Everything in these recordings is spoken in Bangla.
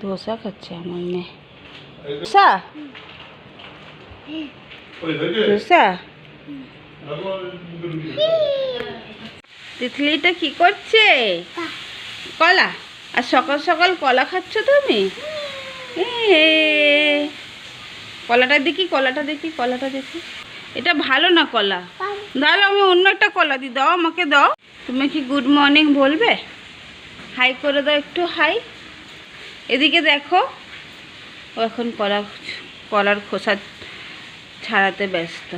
ধোসা খাচ্ছে আমার মেয়ে। ধোসা ধোসা। তিতলিটা কি করছে? কলা। আর সকাল সকাল কলা খাচ্ছ তুমি? কলাটা দেখি, কলাটা দেখি, কলাটা দেখি। এটা ভালো না কলা। দাঁড়াও, আমি অন্য একটা কলা দিই, দাও আমাকে দাও। তুমি কি গুড মর্নিং বলবে? হাই করে দাও একটু, হাই। এদিকে দেখো, ও এখন কলার খোসা ছাড়াতে ব্যস্ত।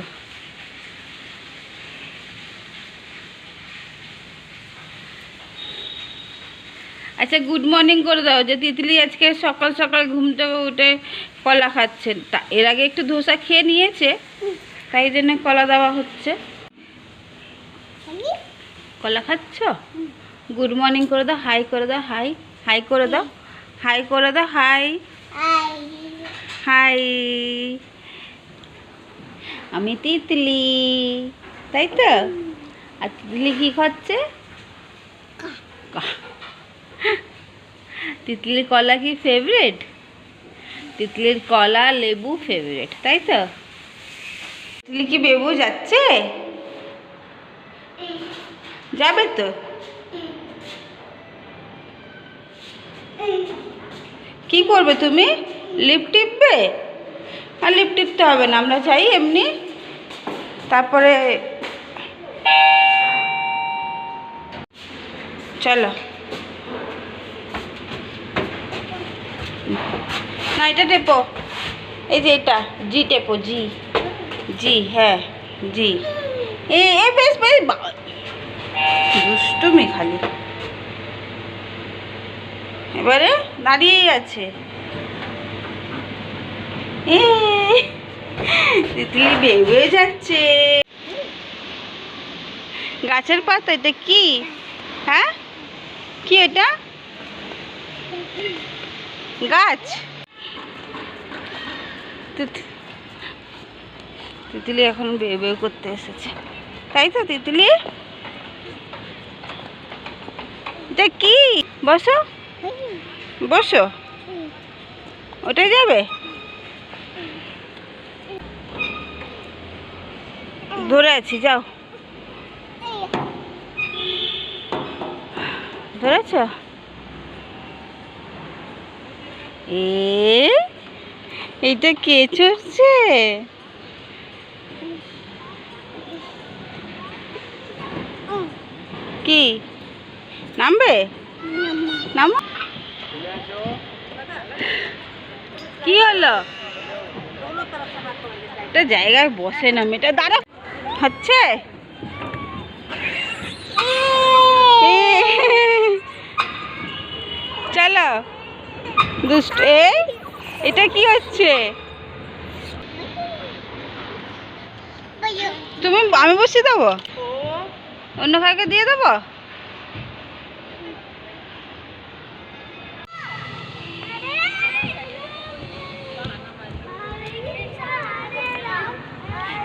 আচ্ছা, গুড মর্নিং করে দাও যে তিতলি আজকে সকাল সকাল ঘুম থেকে উঠে কলা খাচ্ছে। তা এর আগে একটু ধোসা খেয়ে নিয়েছে, তাই জন্য কলা দেওয়া হচ্ছে। কলা খাচ্ছ? গুড মর্নিং করে দাও, হাই করে দাও, হাই। হাই করে দাও, হাই করে দাও, হাই। হাই, আমি তিতলি, তাই তো? আর তিতলি কি খাচ্ছে? তিতলির কলা কি ফেভারিট? তিতলির কলা লেবু ফেভারিট, তাই তো? তিতলি কি বেবু যাচ্ছে? যাবে তো? কি করবে তুমি? লিপ টিপবে? আর লিপ টিপতে হবে না, আমরা যাই এমনি। তারপরে চলো। না, এটা টেপো, এই যে এটা জি টেপো, জি জি, হ্যাঁ জি। এ বেশ বেশ, দুষ্টুমি খালি। এবারে দাঁড়িয়েই আছে। তিতলি বেয়ে যাচ্ছে। গাছের পাতা, এটা কি? হ্যাঁ, কি এটা? গাছ? তিতলি এখন বেয়ে বেয়ে করতে এসেছে, তাই তো? তিতলি এটা কি? বসো বসো, ওটাই যাবে। ধরে আছি, যাও। ধরেছ? এইটা কে চড়ছে? কি নামবে? নামো। কি হলো? একটা জায়গায় বসে না মেয়েটা, দাঁড়া। হচ্ছে চলো দুষ্ট। এটা কি হচ্ছে? তুমি, আমি বসিয়ে দেবো? অন্য কাউকে দিয়ে দেবো?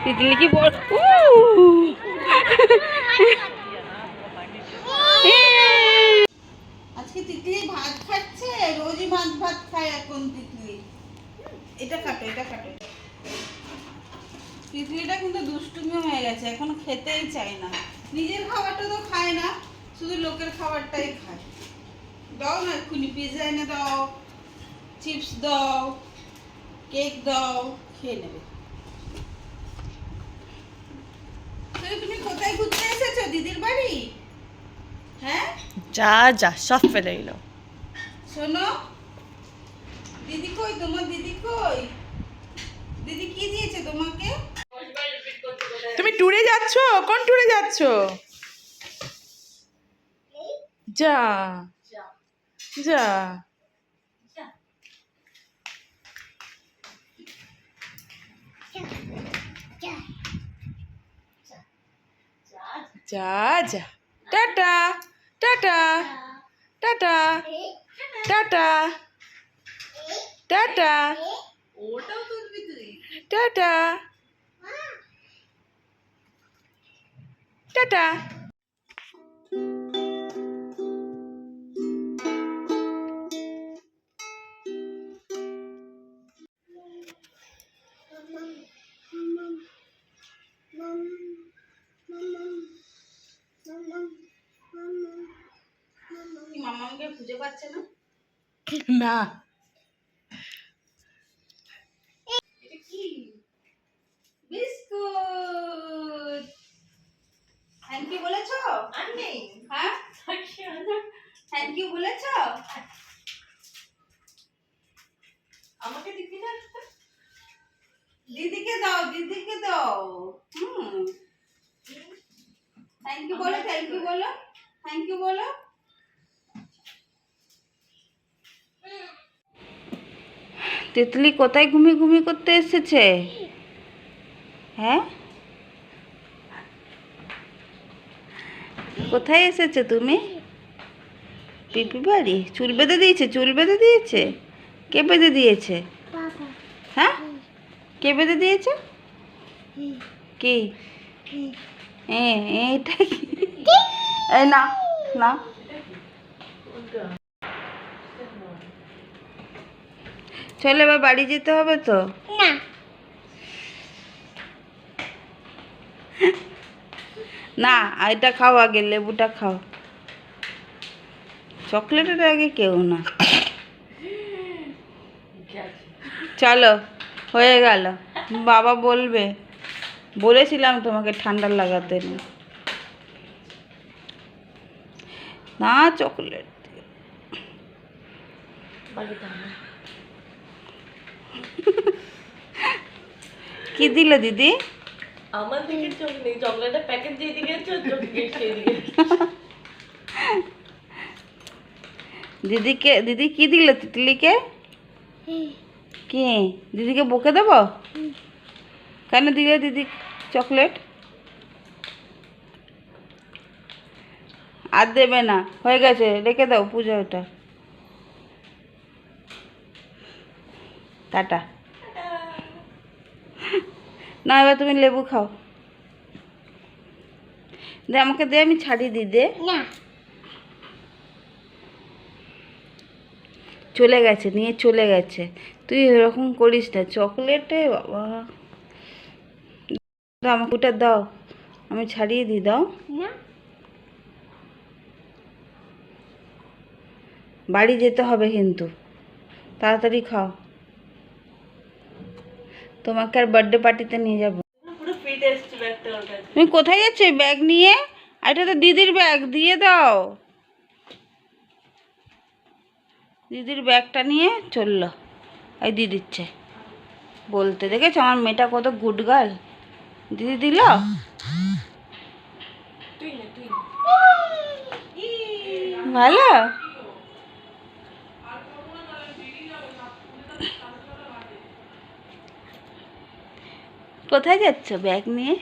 তিতলি কি বল? আজকে তিতলি ভাত খাচ্ছে, রোজই ভাত খায় এখন তিতলি। এটা কাটো, এটা কাটো। তিতলিটা কিন্তু দুষ্টুমি হয়ে গেছে, এখন খেতেই চায় না। নিজের খাবারটা তো খায় না, শুধু লোকের খাবারটাই খায়। দাও না এক্ষুনি, পিৎজা এনে দাও, চিপস দাও, কেক দাও, খেয়ে নেবে। তুমি কোথায় ঘুরতে এসেছো? দিদির বাড়ি? হ্যাঁ, যা যা, সব ফেলে এলো। শোনো, দিদি কই? তোমার দিদি কই? দিদি কি দিয়েছে তোমাকে? তুমি ট্যুরে যাচ্ছ? কোন ট্যুরে যাচ্ছ? যা যা যা যা। Tata tata tata tata tata ওটাও তুলবি তুই? Tata tata. আমাকে খুঁজে পাচ্ছে না। না এটা কি? বিস্কুট। থ্যাংক ইউ বলেছো? আমি হ্যাঁ থ্যাংক ইউ বলেছো? আমাকে দিবি না? দিদিকে দাও, দিদিকে দাও। থ্যাংক ইউ বলো, থ্যাংক ইউ বলো, থ্যাংক ইউ বলো। তিতলি কোথায় ঘুমিয়ে ঘুমিয়ে করতে এসেছে? হ্যাঁ, কোথায় এসেছে তুমি? পিপি বাড়ি? চুল বেঁধে দিয়েছে? চুল বেঁধে দিয়েছে? কে বেঁধে দিয়েছে? হ্যাঁ, কে বেঁধে দিয়েছে? কি এটা কি? এই না না, চলে এবার বাড়ি যেতে হবে তো। না এটা খাও, আগে লেবুটা খাও, চকলেটের আগে কেউ না। চলো হয়ে গেল, বাবা বলবে, বলেছিলাম তোমাকে ঠান্ডা লাগাতে না চকলেট। কি দিল দিদি? আমার দিকে চোখ নেই, চকলেটের প্যাকেট দিয়ে দিকে চোখ সেই দিকে। দিদিকে, দিদি কি দিল তিতলিকে? কি দিদিকে বকে দেব? কেন দিলে দিদি চকলেট? আর দেবে না, হয়ে গেছে, রেখে দাও পূজা। ওটা টাটা। না এবার তুমি লেবু খাও, দে আমাকে, দে আমি ছাড়িয়ে দিই, দে। চলে গেছে, নিয়ে চলে গেছে, তুই এরকম করিস না, চকলেটে বাবা। দাও আমাকে ওটা, দাও আমি ছাড়িয়ে দিই, দাও। বাড়ি যেতে হবে কিন্তু, তাড়াতাড়ি খাও, তোমাকে আর বার্থডে পার্টিতে নিয়ে যাবো। পুরো ফিট এসেছিল একটা ওর কাছে। তুমি কোথায় যাচ্ছ ব্যাগ নিয়ে? আর এটা তো দিদির ব্যাগ, দিয়ে দাও। দিদির ব্যাগটা নিয়ে চললো, এই দিয়ে দিচ্ছে বলতে, দেখেছো আমার মেয়েটা কত গুড গার্ল। দিদি দিল। তুই না, তুই ভালো। কোথায় যাচ্ছ ব্যাগ নিয়ে?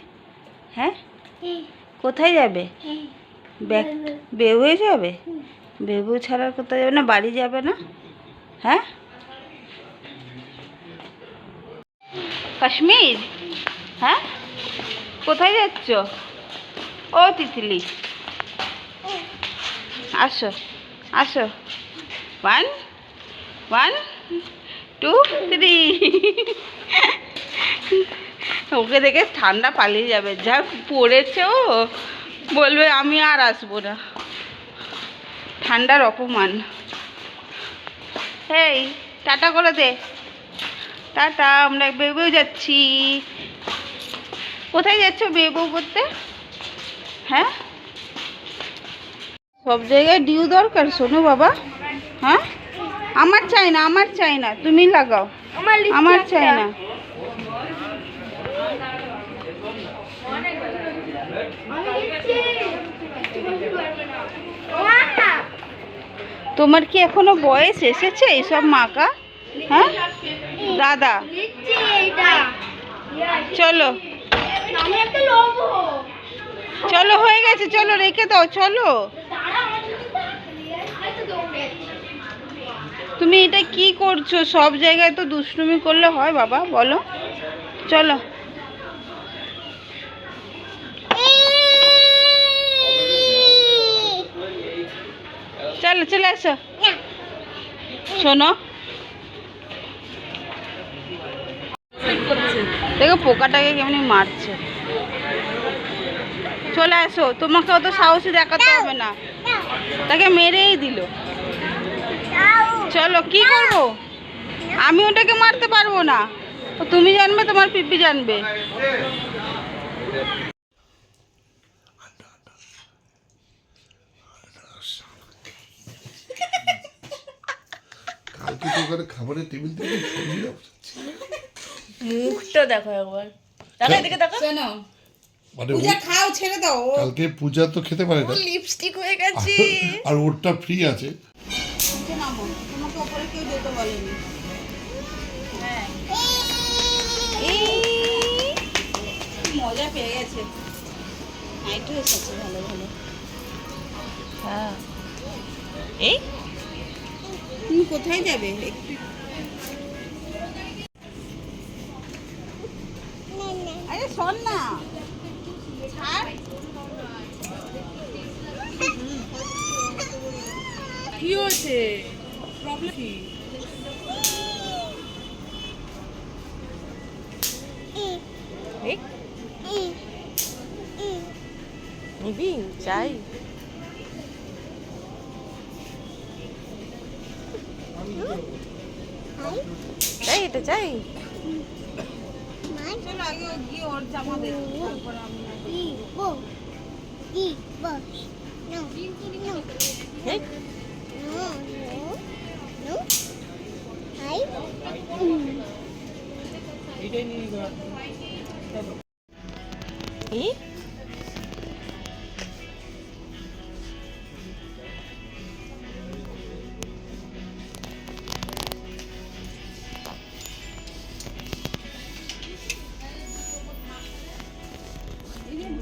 হ্যাঁ, কোথায় যাবে? ব্যাগ বেবুয়ে যাবে? বেবু ছাড়া কোথায় যাবে না? বাড়ি যাবে না? হ্যাঁ, কাশ্মীর? হ্যাঁ, কোথায় যাচ্ছ? ও তিতলি আসো, আসো, 1 1 2 3। ওকে দেখে ঠান্ডা পালিয়ে যাবে, যা পড়েছে ও, বলবে আমি আর আসবো না, ঠান্ডার অপমান। এই টাটা করে দে, টাটা, আমরা বেবু যাচ্ছি। কোথায় যাচ্ছ বেবু করতে? হ্যাঁ, সব জায়গায় ডিউ দরকার, শোনো বাবা। হ্যাঁ, আমার চাই না, আমার চাই না, তুমি লাগাও, আমার চাই না। তোমার কি এখনো বয়স এসেছে এইসব মাকা? হ্যাঁ দাদা, চলো চলো, হয়ে গেছে, চলো রেখে দাও, চলো। তুমি এটা কি করছো? সব জায়গায় তো দুষ্টুমি করলে হয় বাবা, বলো। চলো চলো, চলে আসো। শোনো, দেখো পোকাটাকে কেমনি মারছে। চলে আসো, তোমাকে অত সাহসী দেখাতে হবে না, তাকে মেরেই দিল। চলো কি করবো, আমি ওটাকে মারতে পারবো না, ও তুমি জানবে, তোমার পিপি জানবে। কালকে তো ওখানে খাবারের টেবিল থেকে ছবি রাখছি। মুখটা দেখো একবার, দেখো এদিকে দেখো। শোনো, মানে পূজা খাও, ছেড়ে দাও। কালকে পূজা তো খেতে পারে না, লিপস্টিক হয়ে গেছে। আর ওরটা ফ্রি আছে। নিচে নামো, তোমাকে ওপরে কেউ যেতে বলেনি। হ্যাঁ, কি মজা পেয়ে গেছে, নাইট ড্রেস আছে ভালো ভালো। হ্যাঁ, এই তুমি কোথায় যাবে একটু? আরে শোন না, ছাড়। কি হয়েছে, প্রবলেম কি? নিবি চাই? চাই, এটা চাই। চলো আগে গিয়ে ওর জামা দেখি, তারপর আমি এই, এই,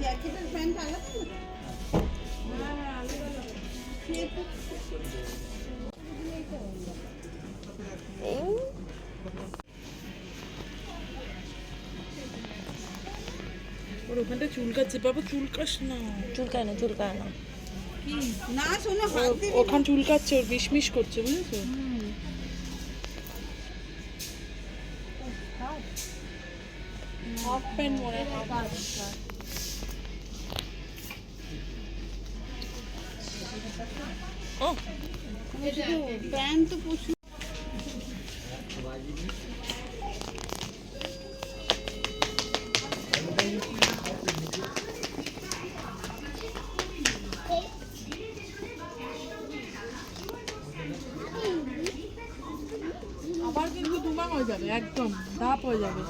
জ্যাকেটের প্যান্ট আলাদা না? এই। ওর ওখানটা চুলকাচ্ছে, বাবা চুলকাস না। চুলকায় না, চুলকায় না। কি না, শোনো, হাত দিবি না। ওখান চুলকাচ্ছে, ওর বিশমিশ করছে, বুঝেছো? হাফ প্যান্ট মনে হয়, ও প্যান্ট তো প্রচুর। আবার কিন্তু দুমা হয়ে যাবে, একদম ধাপ হয়ে যাবে।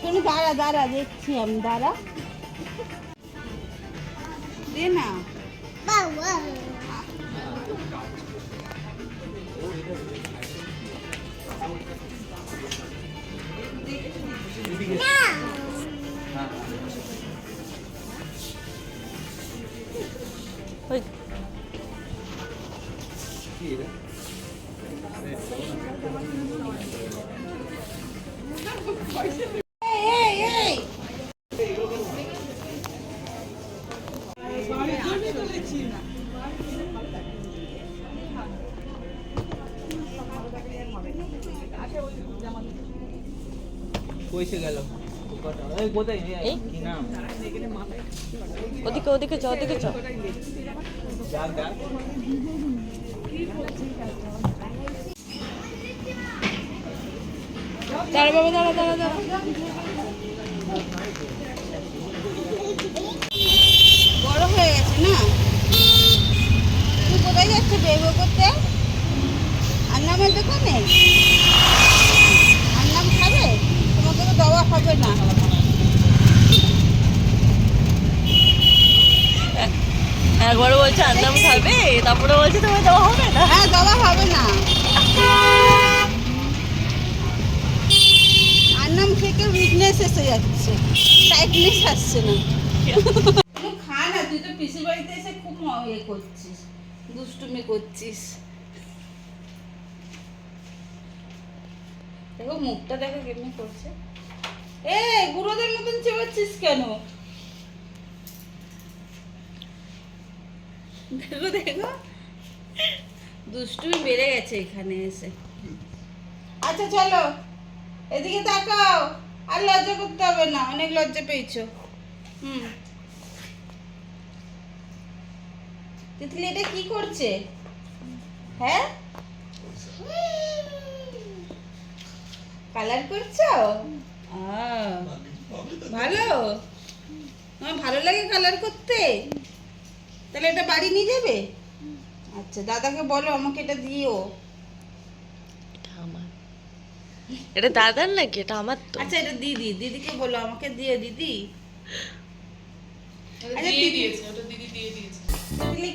তুমি দাঁড়া দাঁড়া, দেখছি আমি, দাঁড়া দে না। ওই এই এই কইছে গেল এই কোথায় এই। কি নাম ওদিকে, ওদিকে চ, ওদিকে চ। ডাক ডাক দাঁড়া বাবা, দাঁড়া দাঁড়া দাঁড়া। বড় হয়ে গেছে না? তুই কোথায় যাচ্ছ বেগো করতে? আন্নামের দোকানে? আন্নাম খাবে? তোমাকে তো দেওয়া হবে না। একবার বলছে আন্নাম খাবে, তারপরে বলছে তোমার দেওয়া হবে না। হ্যাঁ, দেওয়া হবে না। আন্নাম থেকে উইকনেস এসে যাচ্ছে, টাইটনেস আসছে না। খা না, তুই তো পিসির বাড়িতে এসে খুব ইয়ে করছিস, দুষ্টুমি করছিস। দেখো মুখটা দেখো কেমনি করছে। এ গুঁড়োদের মতন চেবাচ্ছিস কেন? দেখো দেখো, দুষ্টুমি বেড়ে গেছে এখানে এসে। আচ্ছা চলো, এদিকে তাকাও, আর লজ্জা করতে হবে না, অনেক লজ্জা পেয়েছো। তিতলি এটা কি করছে? হ্যাঁ, কালার করছো? ভালো, আমার ভালো লাগে কালার করতে। তাহলে এটা বাড়ি নিয়ে যাবে? আচ্ছা, দাদাকে বলো আমাকে এটা দিও। এটা দাদার নাকি? এটা আমার তো। আচ্ছা, এটা দিদিকে বলো আমাকে দিও দিদি। দিয়ে দিয়েছে, ওটা দিদি দিয়ে দিয়েছে। তিতলি